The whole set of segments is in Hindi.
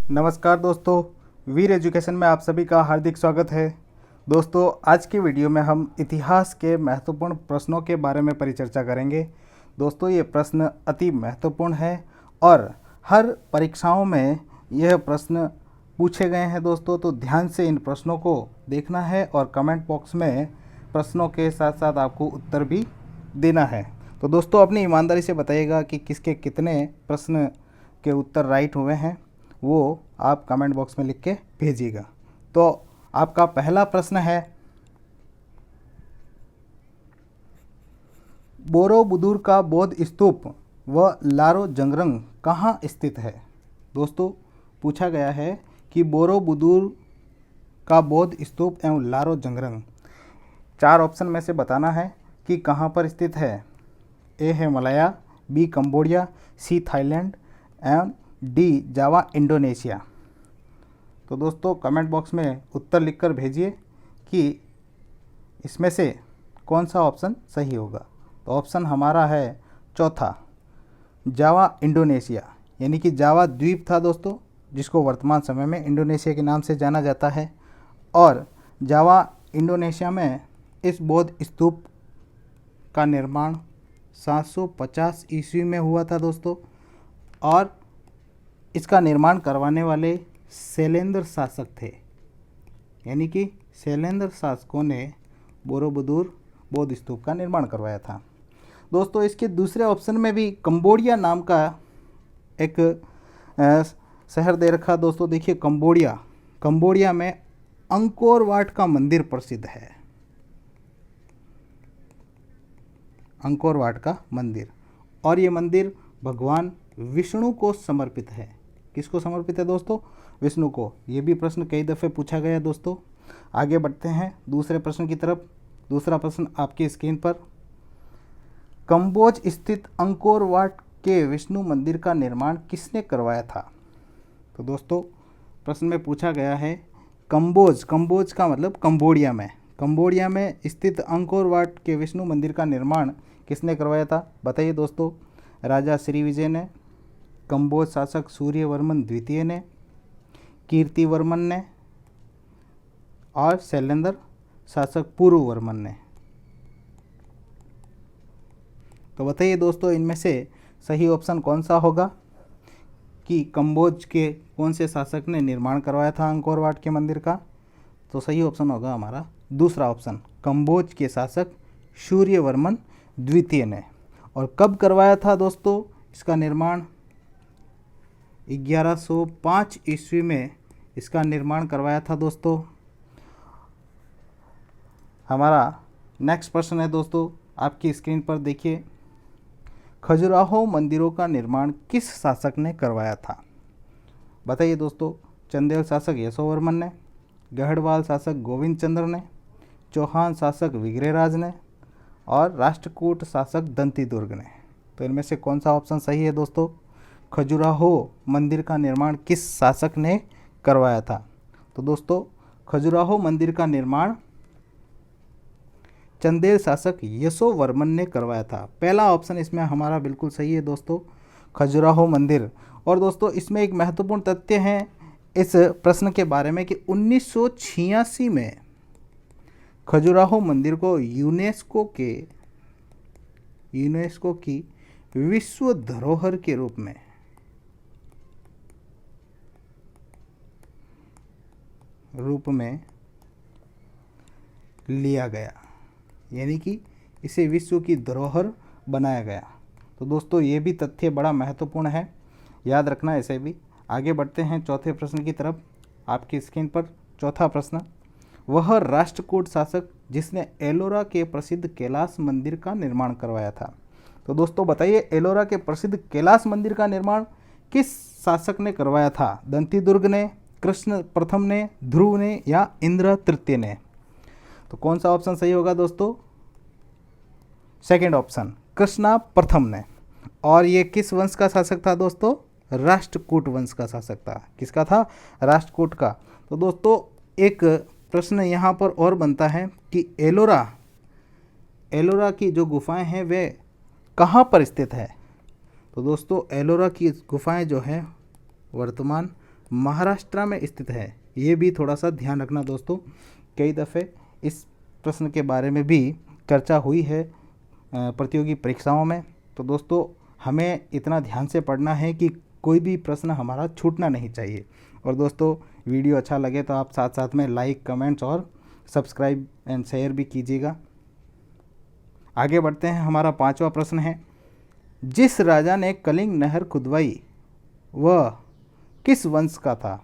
नमस्कार दोस्तों, वीर एजुकेशन में आप सभी का हार्दिक स्वागत है। दोस्तों, आज की वीडियो में हम इतिहास के महत्वपूर्ण प्रश्नों के बारे में परिचर्चा करेंगे। दोस्तों, ये प्रश्न अति महत्वपूर्ण है और हर परीक्षाओं में यह प्रश्न पूछे गए हैं दोस्तों, तो ध्यान से इन प्रश्नों को देखना है और कमेंट बॉक्स में प्रश्नों के साथ साथ आपको उत्तर भी देना है। तो दोस्तों, अपनी ईमानदारी से बताइएगा कि किसके कितने प्रश्न के उत्तर राइट हुए हैं, वो आप कमेंट बॉक्स में लिख के भेजिएगा। तो आपका पहला प्रश्न है, बोरोबुदुर का बौद्ध स्तूप व लारो जंगरंग कहाँ स्थित है। दोस्तों, पूछा गया है कि बोरोबुदुर का बौद्ध स्तूप एवं लारो जंगरंग 4 ऑप्शन में से बताना है कि कहाँ पर स्थित है। ए है Malaya, B Cambodia, C Thailand एवं डी जावा इंडोनेशिया। तो दोस्तों, कमेंट बॉक्स में उत्तर लिखकर भेजिए कि इसमें से कौन सा ऑप्शन सही होगा। तो ऑप्शन हमारा है चौथा, जावा इंडोनेशिया, यानी कि जावा द्वीप था दोस्तों, जिसको वर्तमान समय में इंडोनेशिया के नाम से जाना जाता है। और जावा इंडोनेशिया में इस बौद्ध स्तूप का निर्माण 750 ईस्वी में हुआ था दोस्तों, और इसका निर्माण करवाने वाले शैलेंद्र शासक थे, यानी कि शैलेंद्र शासकों ने बोरोबुदुर बौद्ध स्तूप का निर्माण करवाया था। दोस्तों, इसके दूसरे ऑप्शन में भी कंबोडिया नाम का एक शहर दे रखा दोस्तों। देखिए, कंबोडिया में अंकोर वाट का मंदिर प्रसिद्ध है, अंकोर वाट का मंदिर, और ये मंदिर भगवान विष्णु को समर्पित है। किसको समर्पित है दोस्तों? विष्णु को। ये भी प्रश्न कई दफ़े पूछा गया दोस्तों। आगे बढ़ते हैं दूसरे प्रश्न की तरफ। दूसरा प्रश्न आपकी स्क्रीन पर, कंबोज स्थित अंकोर वाट के विष्णु मंदिर का निर्माण किसने करवाया था। तो दोस्तों, प्रश्न में पूछा गया है कंबोज का मतलब कंबोडिया में स्थित अंकोर वाट के विष्णु मंदिर का निर्माण किसने करवाया था। बताइए दोस्तों, राजा श्रीविजय ने, कंबोज शासक सूर्यवर्मन द्वितीय ने, कीर्तिवर्मन ने, और शैलेंद्र शासक पूर्ववर्मन ने। तो बताइए दोस्तों, इनमें से सही ऑप्शन कौन सा होगा कि कंबोज के कौन से शासक ने निर्माण करवाया था अंकोर वाट के मंदिर का। तो सही ऑप्शन होगा हमारा दूसरा ऑप्शन, कंबोज के शासक सूर्यवर्मन द्वितीय ने। और कब करवाया था दोस्तों इसका निर्माण? 1105 ईस्वी में इसका निर्माण करवाया था दोस्तों। हमारा नेक्स्ट प्रश्न है दोस्तों, आपकी स्क्रीन पर देखिए, खजुराहो मंदिरों का निर्माण किस शासक ने करवाया था। बताइए दोस्तों, चंदेल शासक यशोवर्मन ने, गढ़वाल शासक गोविंद चंद्र ने, चौहान शासक विग्रहराज ने, और राष्ट्रकूट शासक दंतीदुर्ग ने। तो इनमें से कौन सा ऑप्शन सही है दोस्तों? खजुराहो मंदिर का निर्माण किस शासक ने करवाया था। तो दोस्तों, खजुराहो मंदिर का निर्माण चंदेल शासक यशोवर्मन ने करवाया था। पहला ऑप्शन इसमें हमारा बिल्कुल सही है दोस्तों, खजुराहो मंदिर। और दोस्तों, इसमें एक महत्वपूर्ण तथ्य है इस प्रश्न के बारे में कि 1986 में खजुराहो मंदिर को यूनेस्को की विश्व धरोहर के रूप में लिया गया, यानी कि इसे विश्व की धरोहर बनाया गया। तो दोस्तों, ये भी तथ्य बड़ा महत्वपूर्ण है, याद रखना इसे भी। आगे बढ़ते हैं चौथे प्रश्न की तरफ। आपकी स्क्रीन पर चौथा प्रश्न, वह राष्ट्रकूट शासक जिसने एलोरा के प्रसिद्ध कैलाश मंदिर का निर्माण करवाया था। तो दोस्तों, बताइए, एलोरा के प्रसिद्ध कैलाश मंदिर का निर्माण किस शासक ने करवाया था? दंतीदुर्ग ने, कृष्ण प्रथम ने, ध्रुव ने, या इंद्र तृतीय ने। तो कौन सा ऑप्शन सही होगा दोस्तों? सेकंड ऑप्शन, कृष्णा प्रथम ने। और ये किस वंश का शासक था दोस्तों? राष्ट्रकूट वंश का शासक था। किसका था? राष्ट्रकूट का। तो दोस्तों, एक प्रश्न यहाँ पर और बनता है कि एलोरा की जो गुफाएं हैं वे कहाँ पर स्थित है। तो दोस्तों, एलोरा की गुफाएं जो हैं वर्तमान महाराष्ट्र में स्थित है? ये भी थोड़ा सा ध्यान रखना दोस्तों, कई दफ़े इस प्रश्न के बारे में भी चर्चा हुई है प्रतियोगी परीक्षाओं में। तो दोस्तों हमें इतना ध्यान से पढ़ना है कि कोई भी प्रश्न हमारा छूटना नहीं चाहिए। और दोस्तों वीडियो अच्छा लगे तो आप साथ साथ में लाइक, कमेंट्स और सब्सक्राइब एंड शेयर भी कीजिएगा। आगे बढ़ते हैं। हमारा 5वां प्रश्न है, जिस राजा ने कलिंग नहर खुदवाई वह किस वंश का था?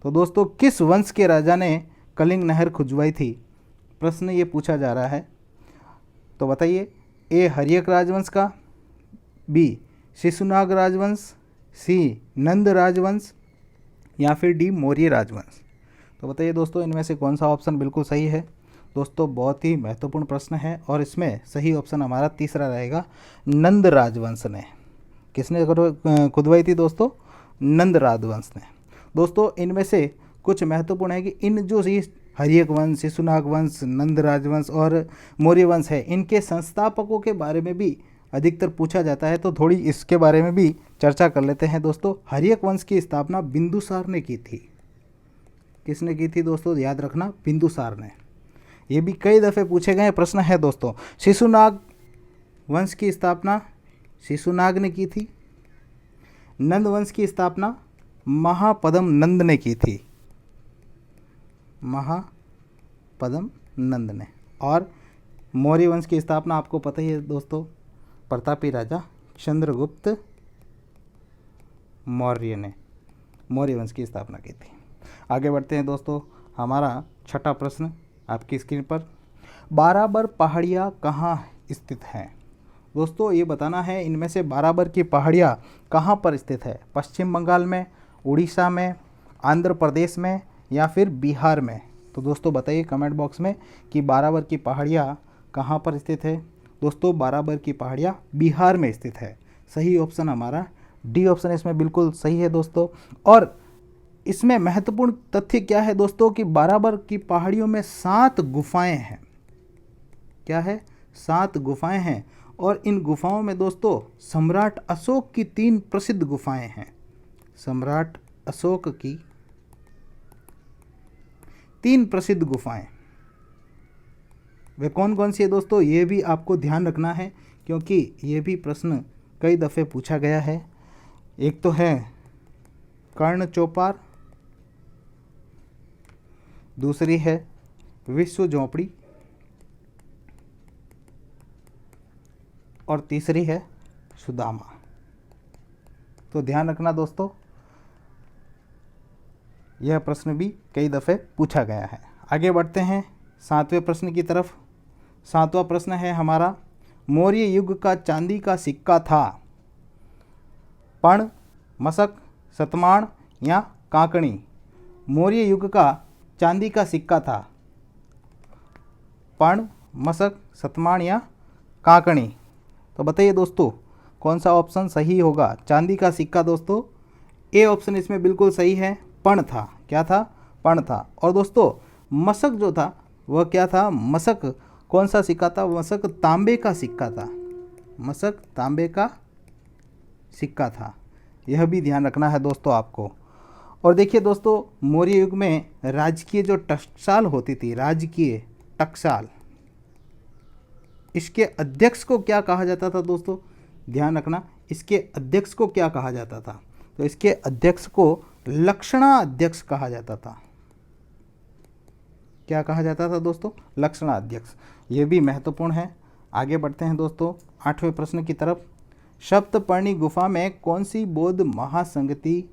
तो दोस्तों किस वंश के राजा ने कलिंग नहर खुदवाई थी, प्रश्न ये पूछा जा रहा है। तो बताइए, ए हर्यक राजवंश का, बी शिशुनाग राजवंश, सी नंद राजवंश या फिर डी मौर्य राजवंश। तो बताइए दोस्तों इनमें से कौन सा ऑप्शन बिल्कुल सही है? दोस्तों बहुत ही महत्वपूर्ण प्रश्न है और इसमें सही ऑप्शन हमारा तीसरा रहेगा, नंद राजवंश ने। किसने खुदवाई थी दोस्तों? नंद राजवंश ने। दोस्तों इनमें से कुछ महत्वपूर्ण है कि इन जो हर्यक वंश, शिशुनाग वंश, नंद राजवंश और मौर्य वंश है, इनके संस्थापकों के बारे में भी अधिकतर पूछा जाता है। तो थोड़ी इसके बारे में भी चर्चा कर लेते हैं दोस्तों। हर्यक वंश की स्थापना बिंदुसार ने की थी। किसने की थी दोस्तों? याद रखना, बिंदुसार ने। ये भी कई दफ़े पूछे गए प्रश्न है दोस्तों। शिशुनाग वंश की स्थापना शिशुनाग ने की थी। नंद वंश की स्थापना महापद्म नंद ने की थी, महापद्म नंद ने। और मौर्य वंश की स्थापना आपको पता ही है दोस्तों, प्रतापी राजा चंद्रगुप्त मौर्य ने मौर्य वंश की स्थापना की थी। आगे बढ़ते हैं दोस्तों। हमारा 6ठा प्रश्न आपकी स्क्रीन पर, बाराबर पहाड़ियाँ कहाँ स्थित हैं? दोस्तों ये बताना है इनमें से बाराबर की पहाड़ियाँ कहाँ पर स्थित है। पश्चिम बंगाल में, उड़ीसा में, आंध्र प्रदेश में या फिर बिहार में। तो दोस्तों बताइए कमेंट बॉक्स में कि बाराबर की पहाड़ियाँ कहाँ पर स्थित है। दोस्तों बाराबर की पहाड़ियाँ बिहार में स्थित है। सही ऑप्शन हमारा डी ऑप्शन इसमें बिल्कुल सही है दोस्तों। और इसमें महत्वपूर्ण तथ्य क्या है दोस्तों कि बाराबर की पहाड़ियों में 7 गुफाएं हैं। क्या है? 7 गुफाएं हैं। और इन गुफाओं में दोस्तों सम्राट अशोक की 3 प्रसिद्ध गुफाएं हैं। सम्राट अशोक की 3 प्रसिद्ध गुफाएं, वे कौन कौन सी है दोस्तों? ये भी आपको ध्यान रखना है क्योंकि ये भी प्रश्न कई दफ़े पूछा गया है। एक तो है कर्ण चौपार, दूसरी है विश्व झोपड़ी और तीसरी है सुदामा। तो ध्यान रखना दोस्तों, यह प्रश्न भी कई दफ़े पूछा गया है। आगे बढ़ते हैं 7वें प्रश्न की तरफ। 7वां प्रश्न है हमारा, मौर्य युग का चांदी का सिक्का था पण, मशक, शतमाण या कांकणी? मौर्य युग का चांदी का सिक्का था पण, मशक, शतमाण या कांकणी? तो बताइए दोस्तों कौन सा ऑप्शन सही होगा? चांदी का सिक्का दोस्तों ए ऑप्शन इसमें बिल्कुल सही है, पण था। क्या था? पण था। और दोस्तों मशक जो था वह क्या था? मशक कौन सा सिक्का था? मशक तांबे का सिक्का था। मशक तांबे का सिक्का था। यह भी ध्यान रखना है दोस्तों आपको। और देखिए दोस्तों मौर्य युग में राजकीय जो टकसाल होती थी, राजकीय टकसाल, इसके अध्यक्ष को क्या कहा जाता था दोस्तों? ध्यान रखना, इसके अध्यक्ष को क्या कहा जाता था? तो इसके अध्यक्ष को लक्षणा अध्यक्ष कहा जाता था। क्या कहा जाता था दोस्तों? लक्षणा अध्यक्ष। ये भी महत्वपूर्ण है। आगे बढ़ते हैं दोस्तों 8वें प्रश्न की तरफ। सप्तपर्णी गुफा में कौन सी बौद्ध महासंगति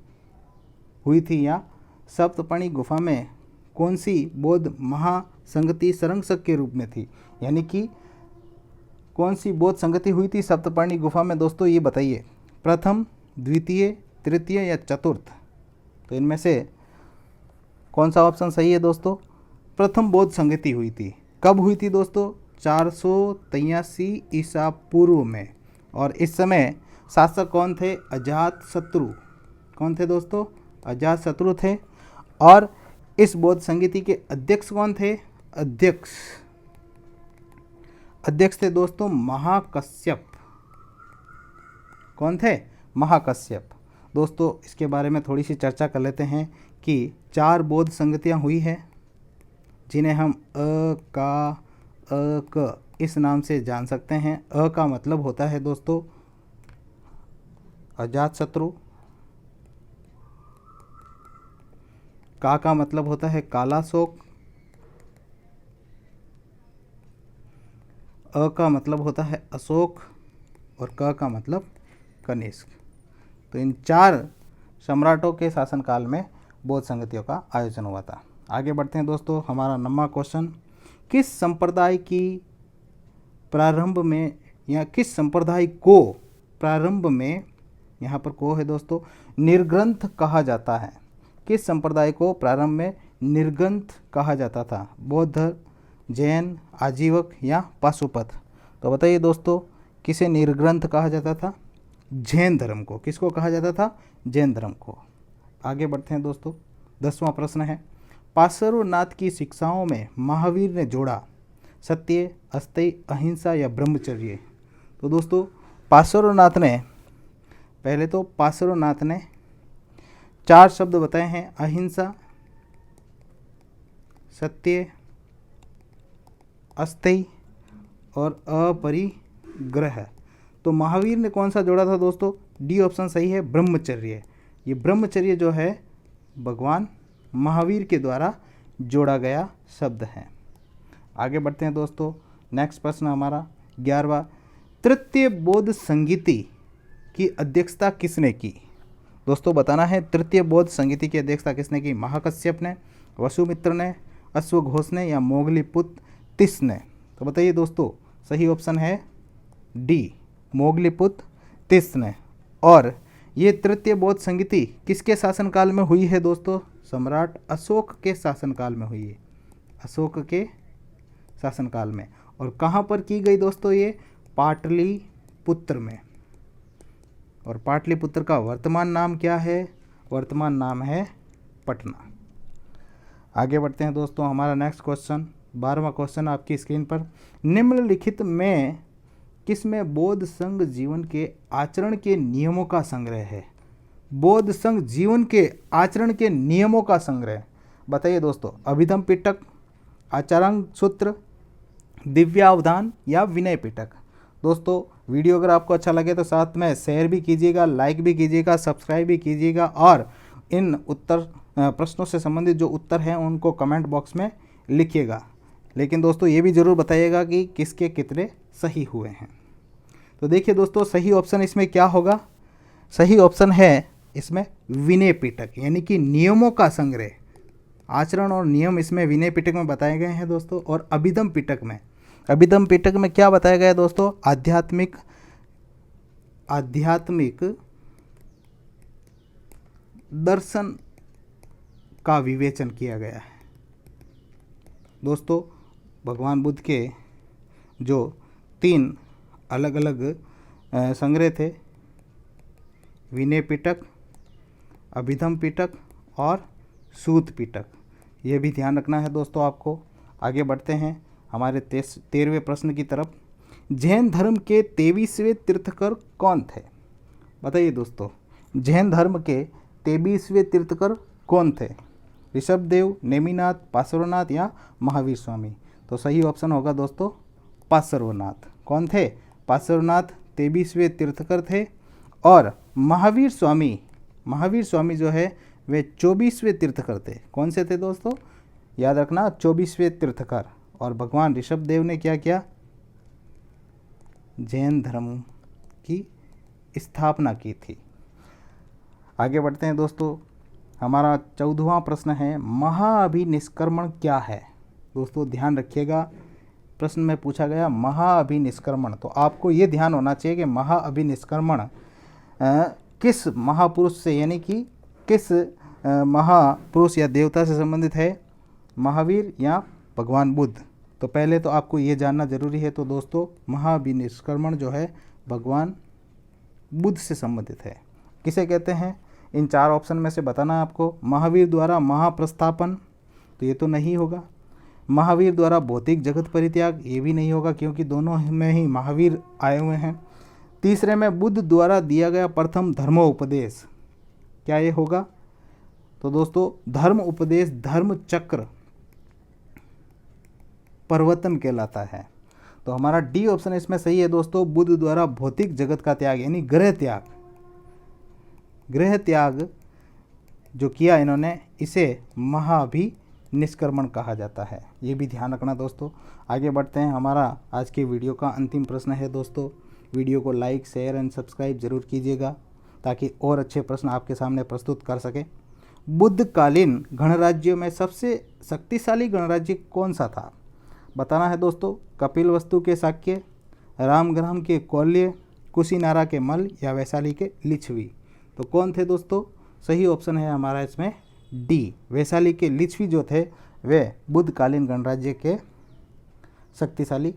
हुई थी? या सप्तपर्णी गुफा में कौन सी बौद्ध महासंगति सरंक्षक के रूप में थी? यानी कि कौन सी बौद्ध संगति हुई थी सप्तपर्णी गुफा में दोस्तों, ये बताइए। प्रथम, द्वितीय, तृतीय या चतुर्थ? तो इनमें से कौन सा ऑप्शन सही है दोस्तों? प्रथम बौद्ध संगति हुई थी। कब हुई थी दोस्तों? 483 ईसा पूर्व में। और इस समय शासक कौन थे? अजातशत्रु। कौन थे दोस्तों? अजातशत्रु थे। और इस बौद्ध संगति के अध्यक्ष कौन थे? अध्यक्ष थे दोस्तों महाकश्यप। कौन थे? महाकश्यप। दोस्तों इसके बारे में थोड़ी सी चर्चा कर लेते हैं कि 4 बौद्ध संगतियाँ हुई है जिन्हें हम क इस नाम से जान सकते हैं। अ का मतलब होता है दोस्तों अजातशत्रु, का मतलब होता है कालाशोक, अ का मतलब होता है अशोक और क का मतलब कनिष्क। तो इन 4 सम्राटों के शासनकाल में बौद्ध संगतियों का आयोजन हुआ था। आगे बढ़ते हैं दोस्तों। हमारा 9वां क्वेश्चन, किस संप्रदाय की प्रारंभ में या किस संप्रदाय को प्रारंभ में, यहाँ पर को है दोस्तों, निर्ग्रंथ कहा जाता है? किस संप्रदाय को प्रारंभ में निर्ग्रंथ कहा जाता था? बौद्ध, जैन, आजीवक या पाशुपत? तो बताइए दोस्तों, किसे निर्ग्रंथ कहा जाता था? जैन धर्म को। किसको कहा जाता था? जैन धर्म को। आगे बढ़ते हैं दोस्तों। 10वां प्रश्न है, पार्श्वनाथ की शिक्षाओं में महावीर ने जोड़ा सत्य, अस्तेय, अहिंसा या ब्रह्मचर्य? तो दोस्तों पार्श्वनाथ ने, पहले तो पार्श्वनाथ ने 4 शब्द बताए हैं, अहिंसा, सत्य, अस्तेय और अपरिग्रह। तो महावीर ने कौन सा जोड़ा था दोस्तों? डी ऑप्शन सही है, ब्रह्मचर्य। ये ब्रह्मचर्य जो है भगवान महावीर के द्वारा जोड़ा गया शब्द है। आगे बढ़ते हैं दोस्तों। नेक्स्ट प्रश्न हमारा 11वां, तृतीय बौद्ध संगीति की अध्यक्षता किसने की? दोस्तों बताना है, तृतीय बौद्ध संगीति की अध्यक्षता किसने की? महाकश्यप ने, वसुमित्र ने, अश्वघोष ने या मोगलीपुत्र तिस ने? तो बताइए दोस्तों, सही ऑप्शन है डी, मोगलीपुत्र तिस ने। और ये तृतीय बौद्ध संगीति किसके शासनकाल में हुई है दोस्तों? सम्राट अशोक के शासनकाल में हुई है, अशोक के शासनकाल में। और कहाँ पर की गई दोस्तों? ये पाटलिपुत्र में। और पाटलिपुत्र का वर्तमान नाम क्या है? वर्तमान नाम है पटना। आगे बढ़ते हैं दोस्तों। हमारा नेक्स्ट क्वेश्चन, 12वां क्वेश्चन आपकी स्क्रीन पर, निम्नलिखित में किसमें बौद्ध संघ जीवन के आचरण के नियमों का संग्रह है? बौद्ध संघ जीवन के आचरण के नियमों का संग्रह, बताइए दोस्तों। अभिधम पिटक, आचारांग सूत्र, दिव्यावधान या विनय पिटक? दोस्तों वीडियो अगर आपको अच्छा लगे तो साथ में शेयर भी कीजिएगा, लाइक भी कीजिएगा, सब्सक्राइब भी कीजिएगा और इन प्रश्नों से संबंधित जो उत्तर हैं उनको कमेंट बॉक्स में लिखिएगा। लेकिन दोस्तों ये भी ज़रूर बताइएगा कि किसके कितने सही हुए हैं। तो देखिए दोस्तों, सही ऑप्शन इसमें क्या होगा? सही ऑप्शन है इसमें विनय पिटक, यानी कि नियमों का संग्रह। आचरण और नियम इसमें विनय पिटक में बताए गए हैं दोस्तों। और अभिधम पिटक में, अभिधम पिटक में क्या बताया गया है दोस्तों? आध्यात्मिक दर्शन का विवेचन किया गया है। दोस्तों भगवान बुद्ध के जो 3 अलग अलग संग्रह थे, विनय पिटक, अभिधम पिटक और सूत पिटक, ये भी ध्यान रखना है दोस्तों आपको। आगे बढ़ते हैं हमारे 13वें प्रश्न की तरफ। जैन धर्म के 23वें तीर्थकर कौन थे? बताइए दोस्तों, जैन धर्म के 23वें तीर्थकर कौन थे? ऋषभदेव, नेमिनाथ, पार्श्वनाथ या महावीर स्वामी? तो सही ऑप्शन होगा दोस्तों पार्श्वनाथ। कौन थे? पार्श्वनाथ 23वें तीर्थकर थे। और महावीर स्वामी जो है वे 24वें तीर्थकर थे। कौन से थे दोस्तों? याद रखना, 24वें तीर्थकर। और भगवान ऋषभदेव ने क्या किया? जैन धर्म की स्थापना की थी। आगे बढ़ते हैं दोस्तों। हमारा 14वां प्रश्न है, महाअभिनिष्क्रमण क्या है? दोस्तों ध्यान रखिएगा, प्रश्न में पूछा गया महाअभिनिष्क्रमण। तो आपको ये ध्यान होना चाहिए कि महाअभिनिष्क्रमण किस महापुरुष से, यानी कि किस महापुरुष या देवता से संबंधित है? महावीर या भगवान बुद्ध? तो पहले तो आपको ये जानना जरूरी है। तो दोस्तों महाअभिनिष्क्रमण जो है भगवान बुद्ध से संबंधित है। किसे कहते हैं? इन 4 ऑप्शन में से बताना है आपको। महावीर द्वारा महाप्रस्थापन, तो ये तो नहीं होगा। महावीर द्वारा भौतिक जगत परित्याग, ये भी नहीं होगा क्योंकि दोनों में ही महावीर आए हुए हैं। तीसरे में बुद्ध द्वारा दिया गया प्रथम धर्मोपदेश, क्या ये होगा? तो दोस्तों धर्म उपदेश धर्म चक्र प्रवर्तन कहलाता है। तो हमारा डी ऑप्शन इसमें सही है दोस्तों। बुद्ध द्वारा भौतिक जगत का त्याग यानी गृह त्याग जो किया इन्होंने, इसे महाभिनिष्क्रमण कहा जाता है। ये भी ध्यान रखना दोस्तों। आगे बढ़ते हैं। हमारा आज के वीडियो का अंतिम प्रश्न है दोस्तों। वीडियो को लाइक शेयर एंड सब्सक्राइब जरूर कीजिएगा ताकि और अच्छे प्रश्न आपके सामने प्रस्तुत कर सके। बुद्धकालीन गणराज्यों में सबसे शक्तिशाली गणराज्य कौन सा था? बताना है दोस्तों। कपिलवस्तु के शाक्य, रामग्राम के कौल्य, कुशीनारा के मल्ल या वैशाली के लिच्छवी। तो कौन थे दोस्तों? सही ऑप्शन है हमारा इसमें डी, वैशाली के लिच्छवी जो थे वे बुद्धकालीन गणराज्य के शक्तिशाली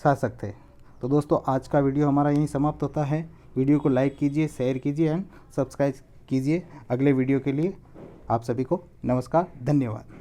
शासक थे। तो दोस्तों आज का वीडियो हमारा यहीं समाप्त होता है। वीडियो को लाइक कीजिए, शेयर कीजिए एंड सब्सक्राइब कीजिए। अगले वीडियो के लिए आप सभी को नमस्कार, धन्यवाद।